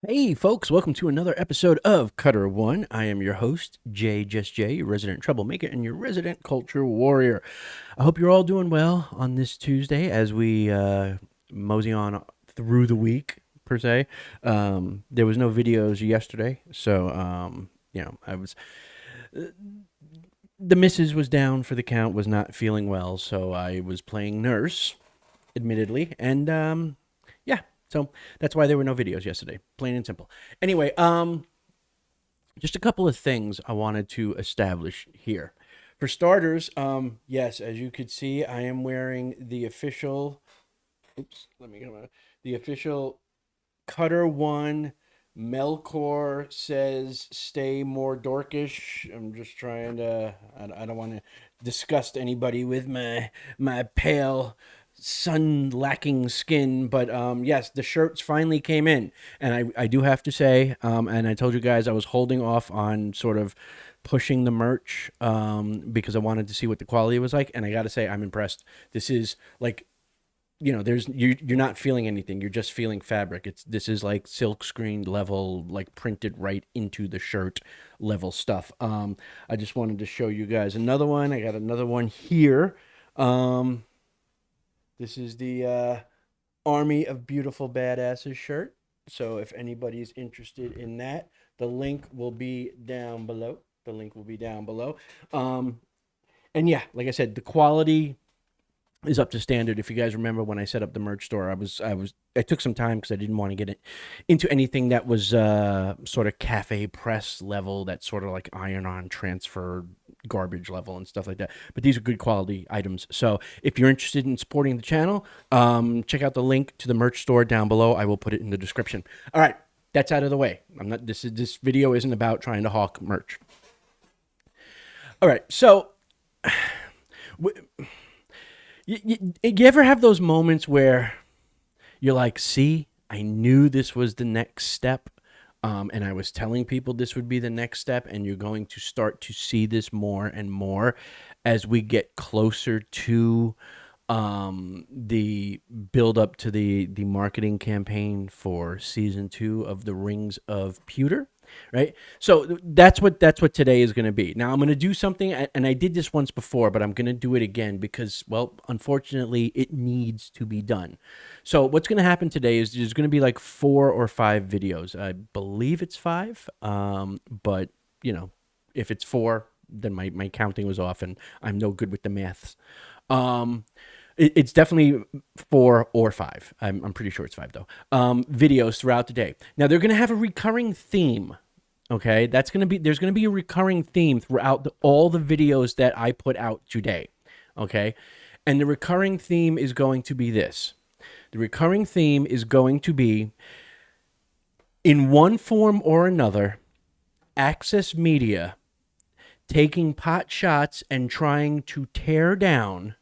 Hey folks, welcome to another episode of Cutter One. I am your host, Jay Just Jay, your resident troublemaker and your resident culture warrior. I hope you're all doing well on this Tuesday as we mosey on through the week, per se. There was no videos yesterday, so I was the missus was down for the count, was not feeling well, so I was playing nurse, admittedly, and yeah, so that's why there were no videos yesterday, plain and simple. Anyway, just a couple of things I wanted to establish here. For starters, yes, as you could see, I am wearing the official. Oops, let me go. The official Cutter One. Melkor says, "Stay more dorkish." I'm just trying to. I don't want to disgust anybody with my pale sun lacking skin, but yes, the shirts finally came in, and I do have to say, and I told you guys I was holding off on sort of pushing the merch because I wanted to see what the quality was like, and I got to say I'm impressed. This is like, there's you're not feeling anything, you're just feeling fabric. This is like silk screen level, like printed right into the shirt level stuff. I just wanted to show you guys another one. I got another one here. This is the Army of Beautiful Badasses shirt. So if anybody's interested in that, the link will be down below. The link will be down below. And yeah, like I said, the quality is up to standard. If you guys remember when I set up the merch store, I took some time because I didn't want to get it into anything that was sort of cafe press level, that sort of like iron-on transfer garbage level and stuff like that. But these are good quality items. So if you're interested in supporting the channel, check out the link to the merch store down below. I will put it in the description. All right, that's out of the way. This video isn't about trying to hawk merch. All right, so. You ever have those moments where you're like, see, I knew this was the next step, and I was telling people this would be the next step, and you're going to start to see this more and more as we get closer to the build up to the marketing campaign for season 2 of the Rings of Pewter, right? So that's what today is going to be. Now I'm going to do something, and I did this once before, but I'm going to do it again because, well, unfortunately, it needs to be done. So what's going to happen today is there's going to be like 4 or 5 videos. I believe it's 5, but if it's 4, then my counting was off, and I'm no good with the maths. It's definitely 4 or 5. I'm pretty sure it's 5 though. Videos throughout the day. Now they're going to have a recurring theme. Okay, there's going to be a recurring theme throughout all the videos that I put out today. Okay, and the recurring theme is going to be this. The recurring theme is going to be, in one form or another, Access Media taking pot shots and trying to tear down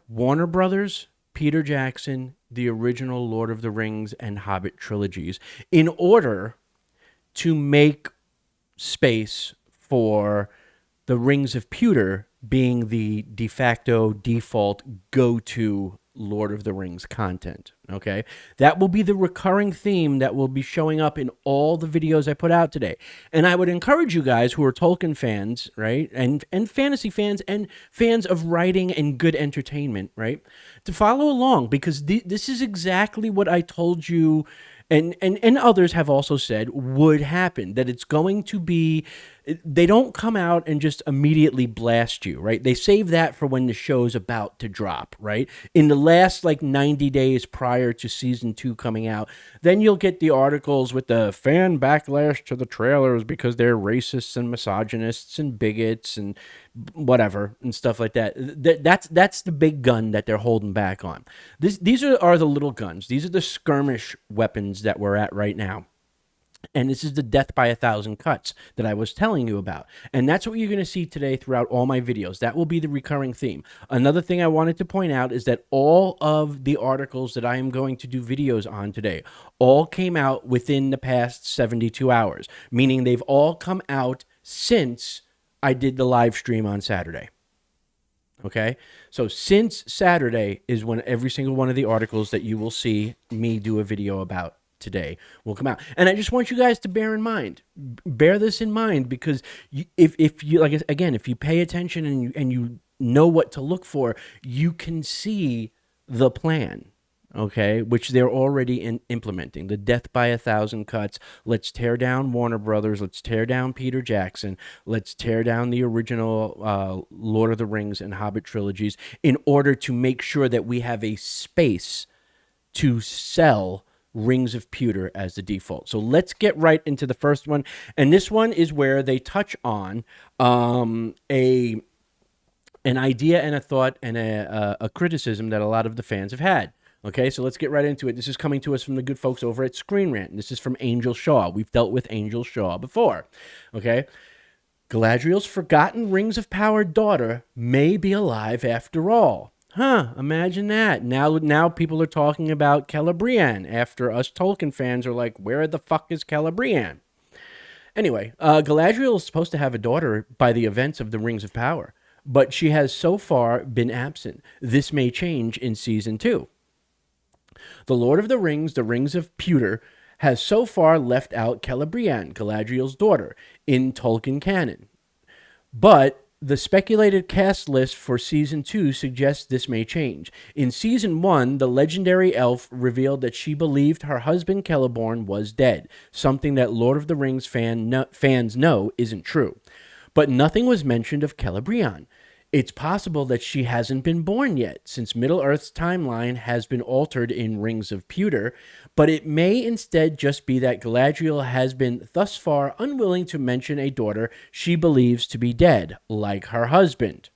Warner Brothers, Peter Jackson, the original Lord of the Rings and Hobbit trilogies, in order to make space for the Rings of Pewter being the de facto default go-to Lord of the Rings content. Okay, that will be the recurring theme that will be showing up in all the videos I put out today. And I would encourage you guys who are Tolkien fans, right, and fantasy fans and fans of writing and good entertainment, right, to follow along, because this is exactly what I told you, and others have also said would happen, that it's going to be, they don't come out and just immediately blast you, right? They save that for when the show's about to drop, right? In the last like 90 days prior to season 2 coming out, then you'll get the articles with the fan backlash to the trailers because they're racists and misogynists and bigots and whatever and stuff like that. That's the big gun that they're holding back on. These are the little guns. These are the skirmish weapons that we're at right now. And this is the death by 1,000 cuts that I was telling you about. And that's what you're going to see today throughout all my videos. That will be the recurring theme. Another thing I wanted to point out is that all of the articles that I am going to do videos on today all came out within the past 72 hours, meaning they've all come out since I did the live stream on Saturday. Okay, so since Saturday is when every single one of the articles that you will see me do a video about today will come out. And I just want you guys to bear this in mind, because if you, like, again, if you pay attention and you know what to look for, you can see the plan. Okay, which they're already implementing. The death by 1,000 cuts. Let's tear down Warner Brothers. Let's tear down Peter Jackson. Let's tear down the original Lord of the Rings and Hobbit trilogies in order to make sure that we have a space to sell Rings of Pewter as the default. So let's get right into the first one. And this one is where they touch on an idea and a thought and a criticism that a lot of the fans have had. Okay, so let's get right into it. This is coming to us from the good folks over at Screen Rant. This is from Angel Shaw. We've dealt with Angel Shaw before. Okay, Galadriel's forgotten Rings of Power daughter may be alive after all. Imagine that. Now people are talking about Celebrian after us Tolkien fans are like, where the fuck is Celebrian? Anyway, Galadriel is supposed to have a daughter by the events of the Rings of Power, but she has so far been absent. This may change in Season 2. The Lord of the Rings of Pewter, has so far left out Celebrian, Galadriel's daughter, in Tolkien canon. But the speculated cast list for Season 2 suggests this may change. In Season 1, the legendary elf revealed that she believed her husband Celeborn was dead, something that Lord of the Rings fans know isn't true. But nothing was mentioned of Celebrian. It's possible that she hasn't been born yet, since Middle-earth's timeline has been altered in Rings of Pewter, but it may instead just be that Galadriel has been thus far unwilling to mention a daughter she believes to be dead, like her husband.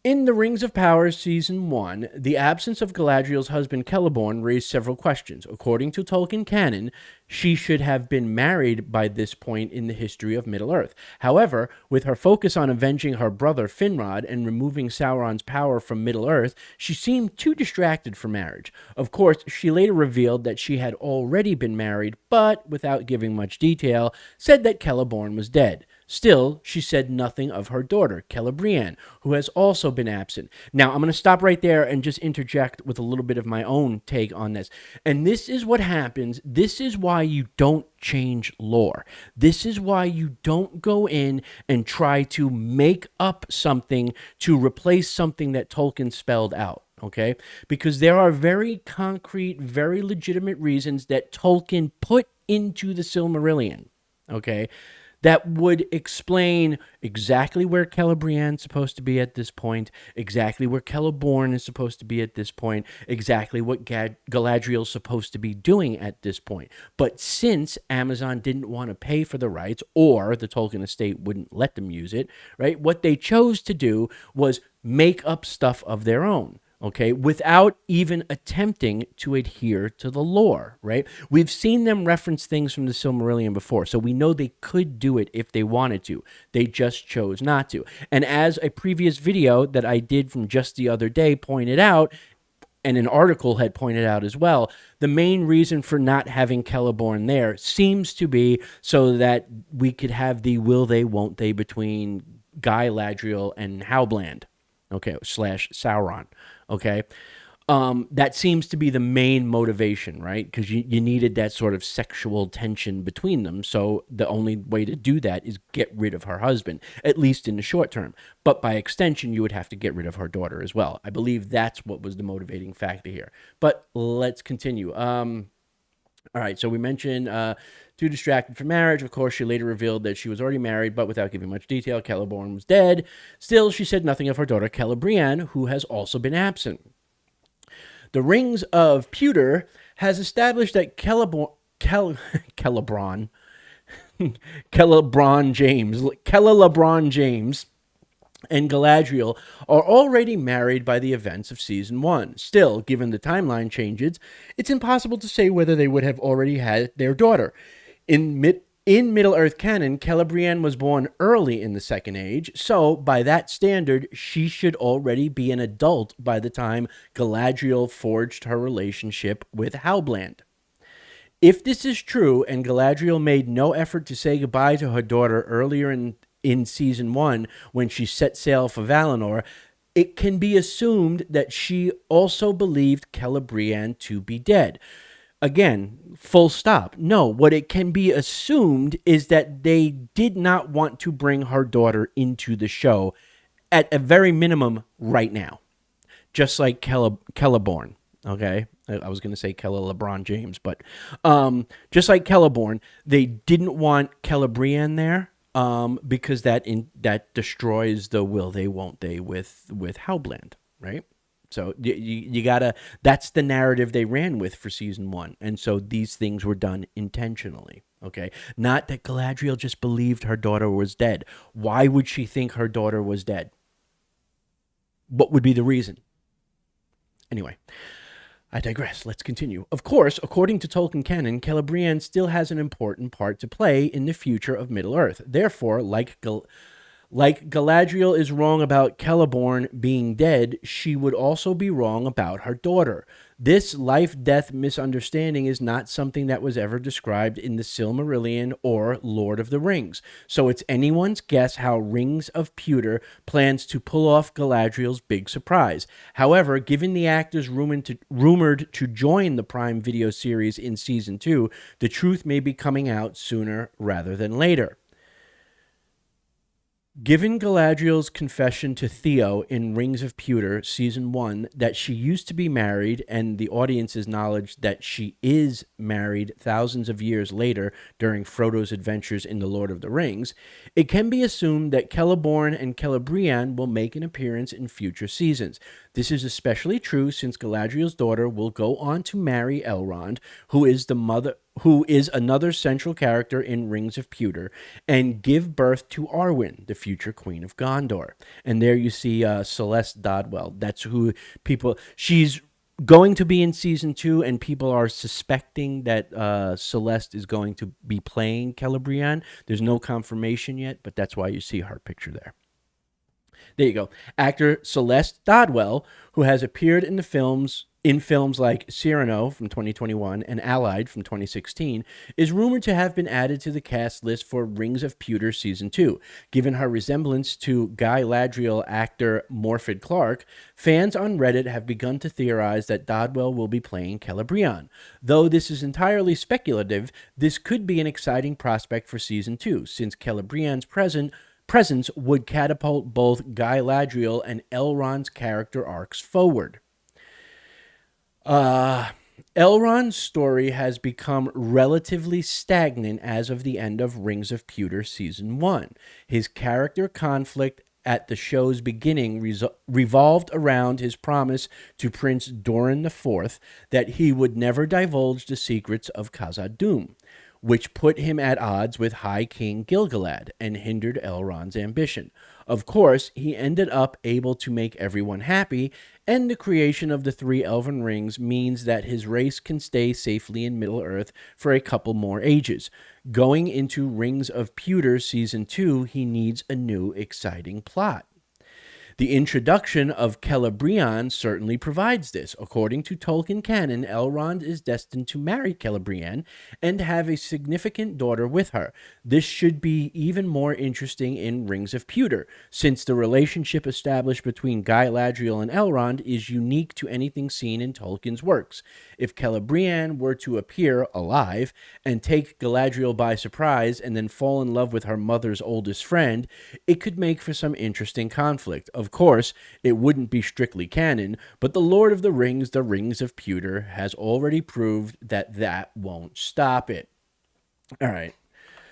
In the Rings of Power Season 1, the absence of Galadriel's husband Celeborn raised several questions. According to Tolkien canon, she should have been married by this point in the history of Middle-earth. However, with her focus on avenging her brother Finrod and removing Sauron's power from Middle-earth, she seemed too distracted for marriage. Of course, she later revealed that she had already been married, but, without giving much detail, said that Celeborn was dead. Still, she said nothing of her daughter, Celebrian, who has also been absent. Now, I'm going to stop right there and just interject with a little bit of my own take on this. And this is what happens. This is why you don't change lore. This is why you don't go in and try to make up something to replace something that Tolkien spelled out. Okay? Because there are very concrete, very legitimate reasons that Tolkien put into the Silmarillion. Okay? That would explain exactly where Celebrian's supposed to be at this point, exactly where Celeborn is supposed to be at this point, exactly what Galadriel's supposed to be doing at this point. But since Amazon didn't want to pay for the rights, or the Tolkien estate wouldn't let them use it, right? What they chose to do was make up stuff of their own. Okay, without even attempting to adhere to the lore, right? We've seen them reference things from the Silmarillion before, so we know they could do it if they wanted to. They just chose not to. And as a previous video that I did from just the other day pointed out, and an article had pointed out as well, the main reason for not having Celeborn there seems to be so that we could have the will they, won't they between Galadriel and Halbrand, okay, / Sauron. Okay, that seems to be the main motivation, right? Because you needed that sort of sexual tension between them. So the only way to do that is get rid of her husband, at least in the short term. But by extension, you would have to get rid of her daughter as well. I believe that's what was the motivating factor here. But let's continue. All right, so we mentioned too distracted for marriage. Of course, she later revealed that she was already married, but without giving much detail, Celeborn was dead. Still, she said nothing of her daughter, Celebrian, who has also been absent. The Rings of Pewter has established that Celebron James and Galadriel are already married by the events of Season 1. Still, given the timeline changes, it's impossible to say whether they would have already had their daughter. In Middle-earth canon, Celebrian was born early in the Second Age, so by that standard, she should already be an adult by the time Galadriel forged her relationship with Halbrand. If this is true, and Galadriel made no effort to say goodbye to her daughter earlier in Season 1 when she set sail for Valinor, it can be assumed that she also believed Celebrian to be dead. Again, full stop. No, what it can be assumed is that they did not want to bring her daughter into the show at a very minimum right now. Just like Celeborn. Okay, I was going to say Kella LeBron James, but just like Celeborn, they didn't want Celebrian there because that destroys the will they won't they with Howland, right? So you gotta. That's the narrative they ran with for season one, and so these things were done intentionally. Okay, not that Galadriel just believed her daughter was dead. Why would she think her daughter was dead? What would be the reason? Anyway, I digress. Let's continue. Of course, according to Tolkien canon, Celebrian still has an important part to play in the future of Middle Earth. Therefore, like Galadriel is wrong about Celeborn being dead, she would also be wrong about her daughter. This life-death misunderstanding is not something that was ever described in the Silmarillion or Lord of the Rings, so it's anyone's guess how Rings of Pewter plans to pull off Galadriel's big surprise. However, given the actors rumored to join the Prime Video series in Season 2, the truth may be coming out sooner rather than later. Given Galadriel's confession to Theo in Rings of Pewter, Season 1, that she used to be married, and the audience's knowledge that she is married thousands of years later during Frodo's adventures in The Lord of the Rings, it can be assumed that Celeborn and Celebrian will make an appearance in future seasons. This is especially true since Galadriel's daughter will go on to marry Elrond, who is another central character in Rings of Pewter, and give birth to Arwen, the future queen of Gondor. And there you see Celeste Dodwell. That's who she's going to be in season 2, and people are suspecting that Celeste is going to be playing Celebrian. There's no confirmation yet, but that's why you see her picture there. There you go. Actor Celeste Dodwell, who has appeared in films like Cyrano from 2021 and Allied from 2016, is rumored to have been added to the cast list for Rings of Pewter Season 2. Given her resemblance to Guy Ladriel actor Morfydd Clark, fans on Reddit have begun to theorize that Dodwell will be playing Celebrian. Though this is entirely speculative, this could be an exciting prospect for Season 2, since Celebrian's presence would catapult both Guy Ladriel and Elrond's character arcs forward. Elrond's story has become relatively stagnant as of the end of Rings of Pewter Season 1. His character conflict at the show's beginning revolved around his promise to Prince Doran IV that he would never divulge the secrets of Khazad-dûm, which put him at odds with High King Gil-galad and hindered Elrond's ambition. Of course, he ended up able to make everyone happy, and the creation of the 3 Elven Rings means that his race can stay safely in Middle-earth for a couple more ages. Going into Rings of Pewter Season 2, he needs a new, exciting plot. The introduction of Celebrian certainly provides this. According to Tolkien canon, Elrond is destined to marry Celebrian and have a significant daughter with her. This should be even more interesting in Rings of Pewter, since the relationship established between Guy Ladriel and Elrond is unique to anything seen in Tolkien's works. If Celebrian were to appear alive and take Galadriel by surprise and then fall in love with her mother's oldest friend, it could make for some interesting conflict. Of course, it wouldn't be strictly canon, but The Lord of the Rings, The Rings of Pewter, has already proved that won't stop it. All right.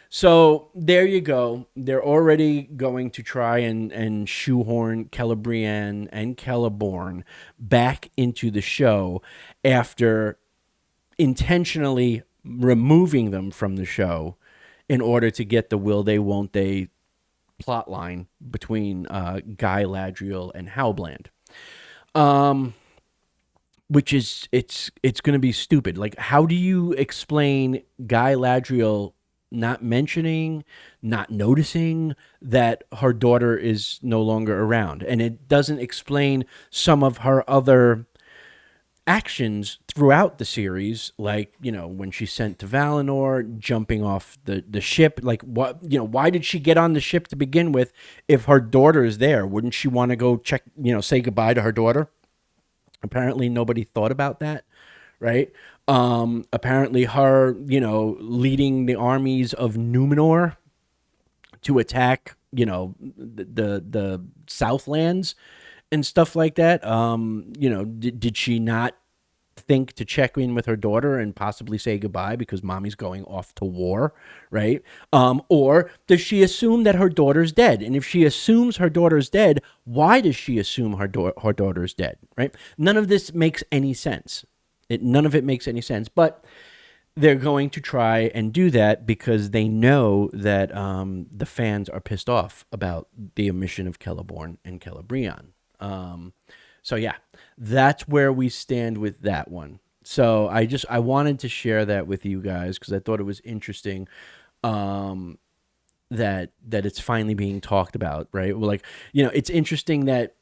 So there you go. They're already going to try and shoehorn Celebrian and Celeborn back into the show after intentionally removing them from the show in order to get the will they, won't they plot line between Guy Ladriel and Howland. Which is, it's going to be stupid. Like, how do you explain Guy Ladriel not mentioning, not noticing that her daughter is no longer around? And it doesn't explain some of her other actions throughout the series, like, you know, when she's sent to Valinor, jumping off the ship. Like, what, you know, why did she get on the ship to begin with if her daughter is there? Wouldn't she want to go check, you know, say goodbye to her daughter? Apparently nobody thought about that, right? Apparently, her, leading the armies of Numenor to attack, the Southlands and stuff like that. Did she not think to check in with her daughter and possibly say goodbye because mommy's going off to war, right? Or does she assume that her daughter's dead? And if she assumes her daughter's dead, why does she assume her daughter's dead, right? None of this makes any sense. None of it makes any sense. But they're going to try and do that because they know that the fans are pissed off about the omission of Celeborn and Celebrian. So yeah, that's where we stand with that one. So I wanted to share that with you guys because I thought it was interesting that it's finally being talked about, right? Well, it's interesting that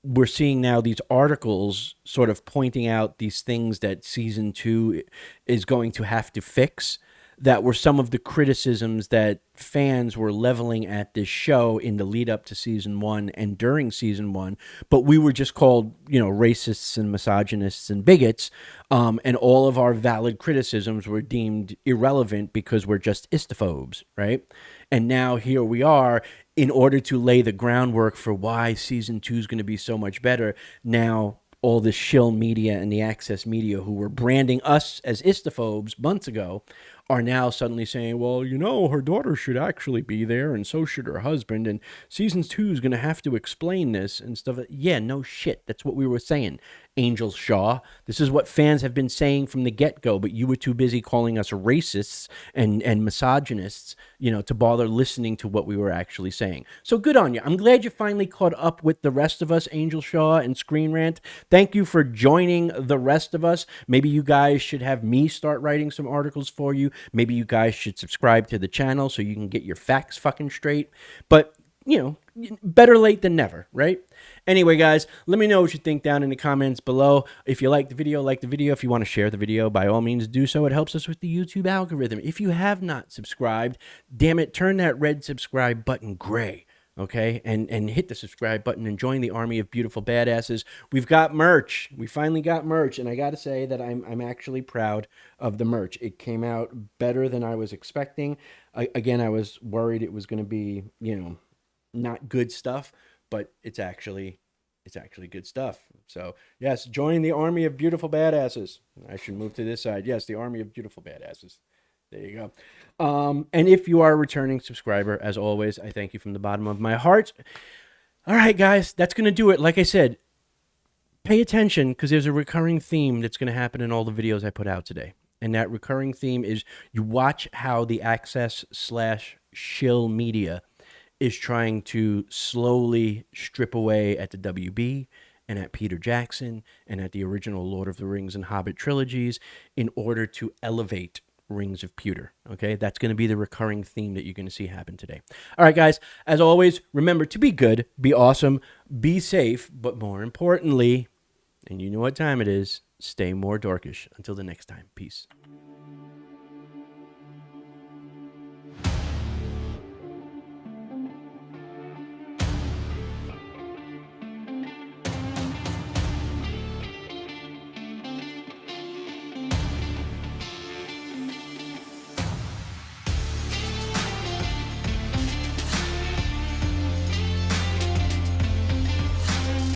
we're seeing now these articles sort of pointing out these things that season 2 is going to have to fix, that were some of the criticisms that fans were leveling at this show in the lead up to season 1 and during season 1, but we were just called, racists and misogynists and bigots, and all of our valid criticisms were deemed irrelevant because we're just istophobes, right? And now here we are, in order to lay the groundwork for why season 2 is going to be so much better. Now all the shill media and the access media who were branding us as istophobes months ago are now suddenly saying, well, her daughter should actually be there, and so should her husband, and season 2 is going to have to explain this and stuff. Yeah, no shit. That's what we were saying, Angel Shaw. This is what fans have been saying from the get-go, but you were too busy calling us racists and misogynists, to bother listening to what we were actually saying. So good on you. I'm glad you finally caught up with the rest of us, Angel Shaw and Screen Rant. Thank you for joining the rest of us. Maybe you guys should have me start writing some articles for you. Maybe you guys should subscribe to the channel so you can get your facts fucking straight. But, better late than never, right? Anyway, guys, let me know what you think down in the comments below. If you like the video, like the video. If you want to share the video, by all means do so. It helps us with the YouTube algorithm. If you have not subscribed, damn it, turn that red subscribe button gray. Okay, and hit the subscribe button and join the army of beautiful badasses. We've got merch. We finally got merch, and I got to say that I'm actually proud of the merch. It came out better than I was expecting. Again, I was worried it was going to be, not good stuff, but it's actually good stuff. So yes, join the army of beautiful badasses. I should move to this side. Yes, the army of beautiful badasses. There you go. And if you are a returning subscriber, as always, I thank you from the bottom of my heart. All right, guys, that's going to do it. Like I said, pay attention because there's a recurring theme that's going to happen in all the videos I put out today. And that recurring theme is you watch how the access/shill media is trying to slowly strip away at the WB and at Peter Jackson and at the original Lord of the Rings and Hobbit trilogies in order to elevate Rings of Pewter. Okay, that's going to be the recurring theme that you're going to see happen today. All right, guys, as always, remember to be good, be awesome, be safe, but more importantly, and you know what time it is, stay more dorkish. Until the next time, peace.